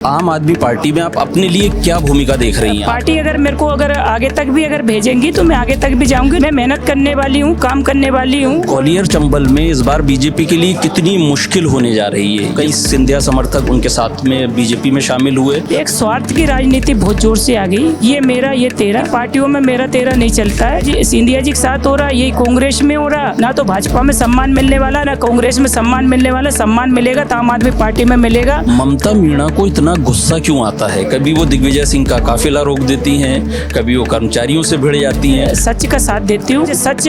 आम आदमी पार्टी में आप अपने लिए क्या भूमिका देख रही हैं? पार्टी अगर मेरे को अगर आगे तक भी अगर भेजेंगी तो मैं आगे तक भी जाऊंगी। मैं मेहनत करने वाली हूँ, काम करने वाली हूँ। ग्वालियर चंबल में इस बार बीजेपी के लिए कितनी मुश्किल होने जा रही है? कई सिंधिया समर्थक उनके साथ में बीजेपी में शामिल हुए। एक स्वार्थ की राजनीति बहुत जोर से आ गई। ये मेरा ये तेरा, पार्टियों में मेरा तेरा नहीं चलता है। सिंधिया जी के साथ हो रहा, यही कांग्रेस में हो रहा। ना तो भाजपा में सम्मान मिलने वाला, ना कांग्रेस में सम्मान मिलने वाला। सम्मान मिलेगा तो आम आदमी पार्टी में मिलेगा। ममता मीणा को इतना गुस्सा क्यों आता है? कभी वो दिग्विजय सिंह का काफिला रोक देती हैं, कभी वो कर्मचारियों से भिड़ जाती हैं। सच का साथ देती हूँ। सच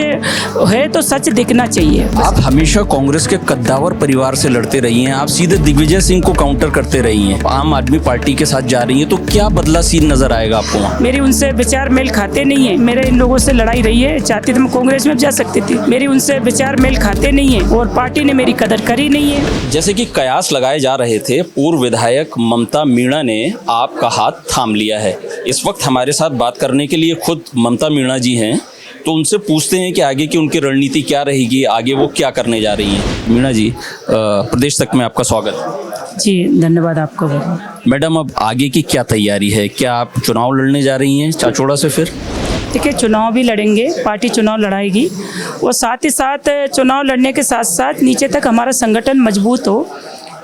है तो सच दिखना चाहिए। आप हमेशा कांग्रेस के कद्दावर परिवार से लड़ते रही हैं, आप सीधे दिग्विजय सिंह को काउंटर करते रही हैं। आम आदमी पार्टी के साथ जा रही हैं, तो क्या बदला सीन नजर आएगा आपको वहाँ? मेरी उनसे विचार मेल खाते नहीं है। मेरे इन लोगों से लड़ाई रही है। चाहती तो मैं कांग्रेस में जा सकती थी। मेरी उनसे विचार मेल खाते नहीं है और पार्टी ने मेरी कदर करी नहीं है। जैसे कि कयास लगाए जा रहे थे, पूर्व विधायक ममता मीणा ने आपका हाथ थाम लिया है। इस वक्त हमारे साथ बात करने के लिए खुद ममता मीणा जी हैं, तो उनसे पूछते हैं कि आगे की उनकी रणनीति क्या रहेगी, आगे वो क्या करने जा रही हैं। मीणा जी, प्रदेश तक में आपका स्वागत। जी धन्यवाद आपका बहुत। मैडम, अब आगे की क्या तैयारी है? क्या आप चुनाव लड़ने जा रही हैं चाचौड़ा से? फिर देखिए, चुनाव भी लड़ेंगे, पार्टी चुनाव लड़ाएगी और साथ ही साथ चुनाव लड़ने के साथ साथ नीचे तक हमारा संगठन मजबूत हो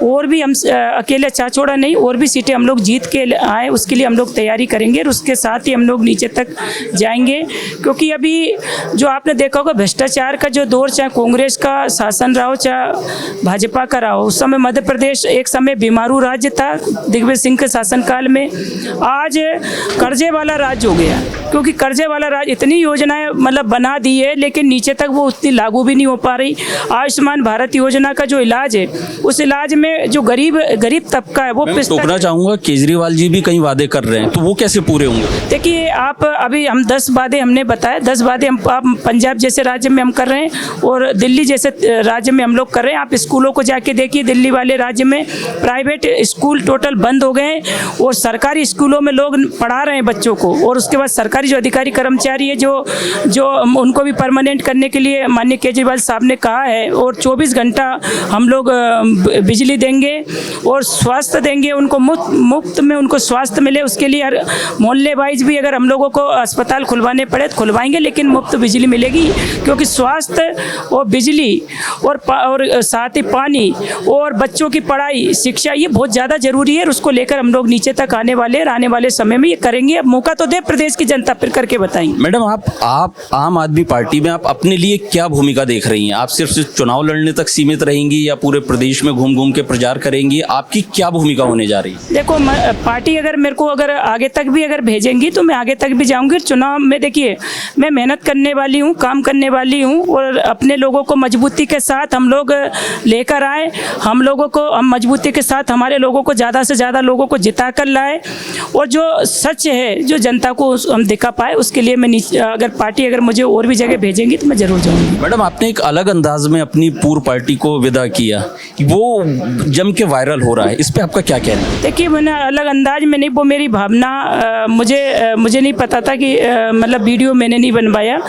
और भी हम अकेले चाचौड़ा नहीं, और भी सीटें हम लोग जीत के आए, उसके लिए हम लोग तैयारी करेंगे और उसके साथ ही हम लोग नीचे तक जाएंगे। क्योंकि अभी जो आपने देखा होगा भ्रष्टाचार का जो दौर, चाहे कांग्रेस का शासन रहा हो चाहे भाजपा का रहा हो, उस समय मध्य प्रदेश एक समय बीमारू राज्य था दिग्विजय सिंह के शासनकाल में। आज कर्जे वाला राज्य हो गया, क्योंकि कर्जे वाला राज्य इतनी योजनाएं मतलब बना दी है, लेकिन नीचे तक वो उतनी लागू भी नहीं हो पा रही। आयुष्मान भारत योजना का जो इलाज है, उस इलाज में जो गरीब तबका है वो टोकना चाहूंगा, केजरीवाल जी भी कई वादे कर रहे हैं, तो वो कैसे पूरे होंगे? देखिए, आप अभी हम 10 वादे हमने बताए, 10 वादे हम आप पंजाब जैसे राज्य में हम कर रहे हैं और दिल्ली जैसे राज्य में हम लोग कर रहे हैं। आप स्कूलों को जाके देखिए, दिल्ली वाले राज्य में प्राइवेट स्कूल टोटल बंद हो गए हैं और सरकारी स्कूलों में लोग पढ़ा रहे हैं बच्चों को। और उसके बाद सरकारी जो अधिकारी कर्मचारी है जो उनको भी परमानेंट करने के लिए माननीय केजरीवाल साहब ने कहा है। और 24 घंटा हम लोग बिजली देंगे और स्वास्थ्य देंगे, उनको मुफ्त में उनको स्वास्थ्य मिले। उसके लिए हर मोहल्ले वाइज भी अगर हम लोगों को अस्पताल खुलवाने पड़े तो खुलवाएंगे, लेकिन मुफ्त बिजली मिलेगी। क्योंकि स्वास्थ्य और बिजली और साथ ही पानी और बच्चों की पढ़ाई शिक्षा, ये बहुत ज़्यादा जरूरी है। उसको लेकर हम लोग नीचे तक आने वाले समय में ये करेंगे। अब मौका तो दे प्रदेश की जनता, फिर करके बताएंगे। मैडम, आप आम आदमी पार्टी में आप अपने लिए क्या भूमिका देख रही हैं? आप सिर्फ चुनाव लड़ने तक सीमित रहेंगी या पूरे प्रदेश में घूम घूम के प्रचार करेंगी? आपकी क्या भूमिका होने जा रही है? देखो, पार्टी अगर मेरे को अगर आगे तक भी अगर भेजेंगी तो मैं आगे तक भी जाऊंगी। चुनाव में देखिए, मैं मेहनत करने वाली हूँ, काम करने वाली हूँ और अपने लोगों को मजबूती के साथ हम लोग लेकर आए। हम मजबूती के साथ हमारे लोगों को ज़्यादा से ज़्यादा लोगों को जिता कर लाए और जो सच है जो जनता को हम दिखा पाए, उसके लिए मैं अगर पार्टी अगर मुझे और भी जगह भेजेंगी तो मैं जरूर जाऊँगी। मैडम, आपने एक अलग अंदाज में अपनी पूर्व पार्टी को विदा किया, वो जम के वायरल हो रहा है, इस पे आपका क्या कहना है? देखिए, मैंने अलग अंदाज में नहीं, वो मेरी भावना, मुझे नहीं पता था कि मतलब वीडियो मैंने नहीं बनवाया,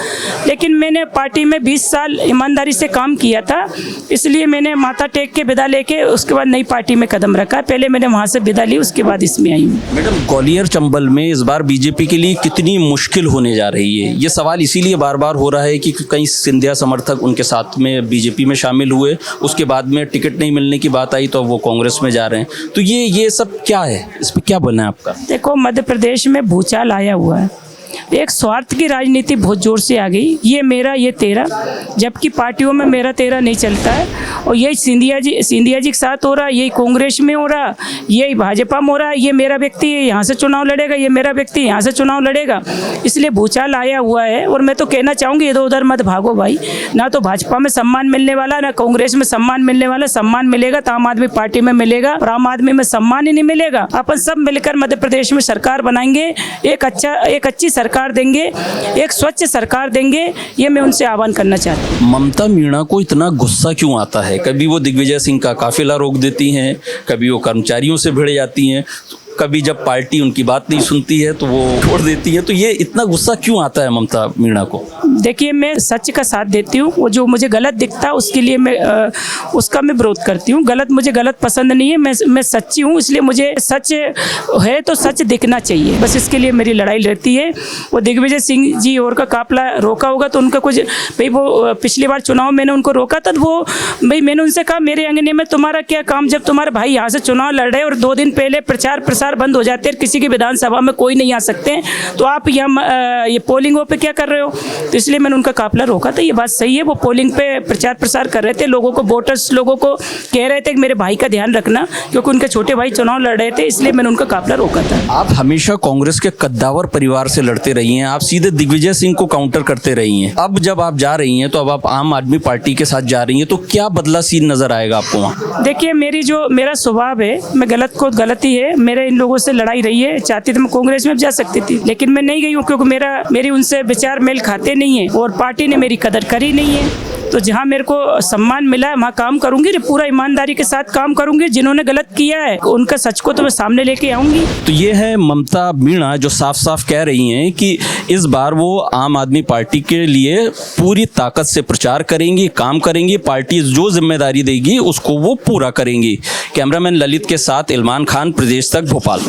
लेकिन मैंने पार्टी में 20 साल ईमानदारी से काम किया था, इसलिए मैंने माथा टेक के विदा लेके उसके बाद नई पार्टी में कदम रखा। पहले मैंने वहाँ से विदा ली, उसके बाद इसमें आई हूँ। मैडम, ग्वालियर चंबल में इस बार बीजेपी के लिए कितनी मुश्किल होने जा रही है? ये सवाल इसीलिए बार बार हो रहा है कि कई सिंधिया समर्थक उनके साथ में बीजेपी में शामिल हुए, उसके बाद में टिकट नहीं मिलने की बात आई तो वो कांग्रेस में जा रहे हैं। तो ये सब क्या है? इस पे क्या बनना है आपका? देखो, मध्य प्रदेश में भूचाल आया हुआ है। एक स्वार्थ की राजनीति बहुत जोर से आ गई। ये मेरा ये तेरा, जबकि पार्टियों में मेरा तेरा नहीं चलता है। और यही सिंधिया जी के साथ हो रहा, यही कांग्रेस में हो रहा, यही भाजपा में हो रहा। ये मेरा व्यक्ति यहाँ से चुनाव लड़ेगा, ये मेरा व्यक्ति यहाँ से चुनाव लड़ेगा, इसलिए भूचाल आया हुआ है। और मैं तो कहना चाहूँगी, इधर उधर मत भागो भाई। ना तो भाजपा में सम्मान मिलने वाला, ना कांग्रेस में सम्मान मिलने वाला। सम्मान मिलेगा तो आम आदमी पार्टी में मिलेगा, और आम आदमी में सम्मान ही नहीं मिलेगा। अपन सब मिलकर मध्य प्रदेश में सरकार बनाएंगे, एक अच्छी सरकार देंगे, एक स्वच्छ सरकार देंगे। ये मैं उनसे आह्वान करना चाहती हूँ। ममता मीणा को इतना गुस्सा क्यों आता है? कभी वो दिग्विजय सिंह का काफिला रोक देती हैं, कभी वो कर्मचारियों से भिड़ जाती हैं, कभी जब पार्टी उनकी बात नहीं सुनती है तो वो छोड़ देती है, तो ये इतना गुस्सा क्यों आता है ममता मीणा को? देखिए, मैं सच का साथ देती हूँ। वो जो मुझे गलत दिखता है उसके लिए मैं उसका मैं विरोध करती हूँ। मुझे गलत पसंद नहीं है। मैं सच्ची हूँ, इसलिए मुझे सच है तो सच दिखना चाहिए, बस इसके लिए मेरी लड़ाई रहती है। वो दिग्विजय सिंह जी और का काफिला रोका होगा तो उनका कुछ भाई, वो पिछली बार चुनाव मैंने उनको रोका था, वो भाई मैंने उनसे कहा मेरे अंगने में तुम्हारा क्या काम, जब तुम्हारे भाई यहाँ से चुनाव लड़ रहे और 2 दिन पहले प्रचार प्रसार बंद हो जाते हैं, किसी की विधानसभा में कोई नहीं आ सकते हैं, तो आप यहाँ ये पोलिंगों पे क्या कर रहे हो? तो इसलिए मैंने उनका काफिला रोका था। ये बात सही है, वो पोलिंग पे प्रचार प्रसार कर रहे थे, लोगों को वोटर्स लोगों को कह रहे थे कि मेरे भाई का ध्यान रखना, क्योंकि उनके छोटे भाई चुनाव लड़ रहे थे, इसलिए मैंने उनका काफिला रोका था। आप हमेशा कांग्रेस के कद्दावर परिवार से लड़ते रही हैं, आप सीधे दिग्विजय सिंह को काउंटर करते रही हैं। अब जब आप जा रही हैं तो अब आप आम आदमी पार्टी के साथ जा रही हैं, तो क्या बदला सीन नजर आएगा आपको वहाँ? देखिए, मेरा स्वभाव है, मैं गलत को गलती है, मेरे इन लोगों से लड़ाई रही है। चाहती तो मैं कांग्रेस में जा सकती थी, लेकिन मैं नहीं गई हूँ, क्योंकि मेरी उनसे विचार मेल खाते नहीं है और पार्टी ने मेरी कदर करी नहीं है। तो जहाँ मेरे को सम्मान मिला है वहाँ काम करूंगी, पूरा ईमानदारी के साथ काम करूंगी। जिन्होंने गलत किया है उनका सच को तो मैं सामने लेके आऊंगी। तो ये है ममता मीणा जो साफ साफ कह रही हैं कि इस बार वो आम आदमी पार्टी के लिए पूरी ताकत से प्रचार करेंगी, काम करेंगी, पार्टी जो जिम्मेदारी देगी उसको वो पूरा करेंगी। कैमरामैन ललित के साथ इल्मान खान, प्रदेश तक, भोपाल।